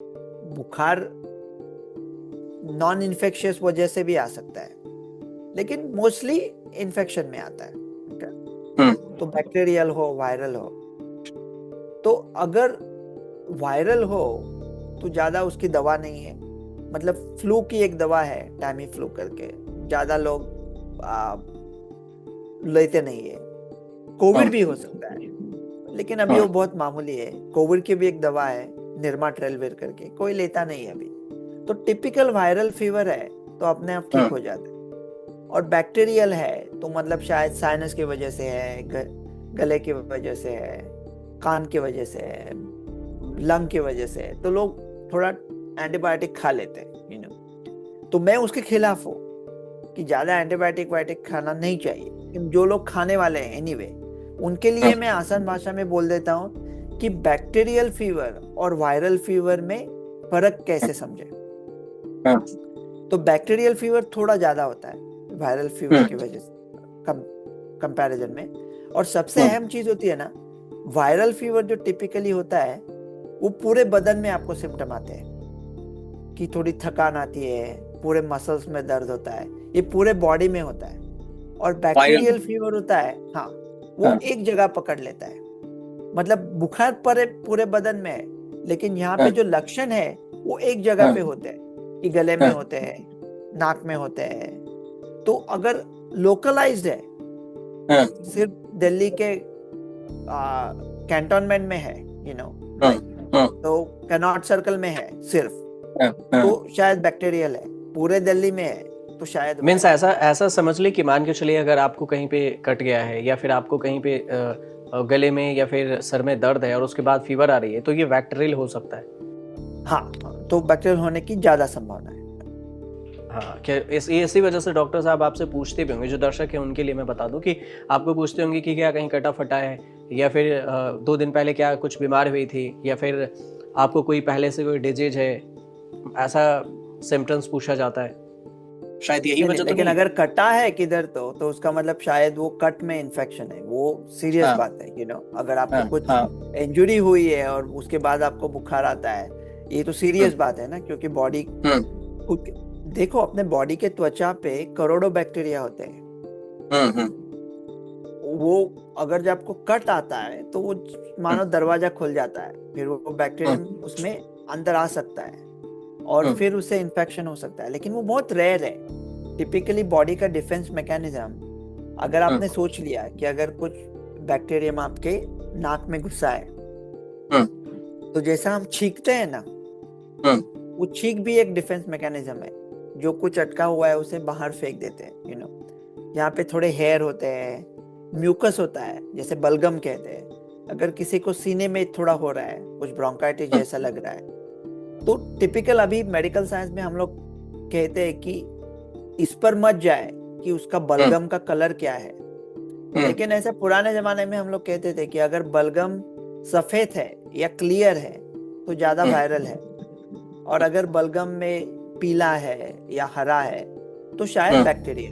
बुखार non infectious वजह से भी आ सकता है, लेकिन मोस्टली इन्फेक्शन में आता है। तो बैक्टीरियल हो वायरल हो, तो अगर वायरल हो तो ज्यादा उसकी दवा नहीं है। मतलब फ्लू की एक दवा है टैमी फ्लू करके, ज्यादा लोग लेते नहीं है। कोविड भी हो सकता है, लेकिन अभी वो बहुत मामूली है। कोविड की भी एक दवा है निर्मा ट्रेलवेर करके, कोई लेता नहीं है अभी। तो टिपिकल वायरल फीवर है तो अपने आप ठीक हो जाता है। और बैक्टीरियल है तो मतलब शायद साइनस की वजह से है, गले की वजह से है, कान की वजह से है, लंग की वजह से है, तो लोग थोड़ा एंटीबायोटिक खा लेते हैं, तो मैं उसके खिलाफ हूँ कि ज्यादा एंटीबायोटिक वाइटिक खाना नहीं चाहिए। लेकिन जो लोग खाने वाले हैं एनीवे, उनके लिए मैं आसान भाषा में बोल देता हूँ कि बैक्टीरियल फीवर और वायरल फीवर में फर्क कैसे समझे। तो बैक्टीरियल फीवर थोड़ा ज्यादा होता है वायरल फीवर की वजह से कंपैरिजन में। और सबसे अहम चीज होती है ना, वायरल फीवर जो टिपिकली होता है वो पूरे बदन में आपको सिम्टम आते हैं, कि थोड़ी थकान आती है, पूरे मसल्स में दर्द होता है, ये पूरे बॉडी में होता है। और बैक्टीरियल फीवर होता है, हाँ, वो एक जगह पकड़ लेता है। मतलब बुखार पूरे पूरे बदन में है, लेकिन यहाँ पे जो लक्षण है वो एक जगह पे होते हैं, कि गले में होते हैं, नाक में होते हैं। तो अगर लोकलाइज्ड है, सिर्फ दिल्ली के कैंटोनमेंट में है, तो कैनॉट सर्कल में है सिर्फ, तो शायद बैक्टीरियल है। पूरे दिल्ली में है तो शायद मीन्स वायरल। ऐसा समझ ले कि मान के चलिए अगर आपको कहीं पे कट गया है या फिर आपको कहीं पे गले में या फिर सर में दर्द है और उसके बाद फीवर आ रही है, तो ये बैक्टीरियल हो सकता है। हाँ, तो बैक्टीरियल होने की ज्यादा संभावना है। हाँ, क्या इसी वजह से डॉक्टर साहब आपसे पूछते भी होंगे, जो दर्शक है उनके लिए मैं बता दूं कि आपको पूछते होंगे कि क्या कहीं कटा फटा है, या फिर 2 दिन पहले क्या कुछ बीमार हुई थी, या फिर आपको कोई पहले से कोई डिजीज है, ऐसा सिम्टम्स पूछा जाता है। शायद यही नहीं नहीं, वजह तो लेकिन नहीं है। अगर कटा है किधर तो उसका मतलब शायद वो कट में इन्फेक्शन है, वो सीरियस बात है। अगर आपको कुछ इंजुरी हुई है और उसके बाद आपको बुखार आता है, ये तो सीरियस बात है ना, क्योंकि बॉडी देखो, अपने बॉडी के त्वचा पे करोड़ों बैक्टीरिया होते हैं। वो अगर जब आपको कट आता है तो वो मानो दरवाजा खुल जाता है, फिर वो बैक्टीरियम उसमें अंदर आ सकता है और फिर उससे इन्फेक्शन हो सकता है। लेकिन वो बहुत रेयर है। टिपिकली बॉडी का डिफेंस मैकेनिज्म, अगर आपने सोच लिया कि अगर कुछ बैक्टीरियम आपके नाक में घुसा है, तो जैसा हम छींकते हैं ना, वो छींक भी एक डिफेंस मैकेनिज्म है। जो कुछ अटका हुआ है उसे बाहर फेंक देते हैं। यहाँ पे थोड़े हेयर होते हैं, म्यूकस होता है, जैसे बलगम कहते हैं। अगर किसी को सीने में थोड़ा हो रहा है, कुछ ब्रोंकाइटिस जैसा लग रहा है, तो टिपिकल अभी मेडिकल साइंस में हम लोग कहते हैं कि इस पर मत जाए कि उसका बलगम का कलर क्या है। लेकिन ऐसा पुराने जमाने में हम लोग कहते थे कि अगर बलगम सफेद है या क्लियर है तो ज्यादा वायरल है, और अगर बलगम में पीला है या हरा है तो शायद बैक्टीरिया।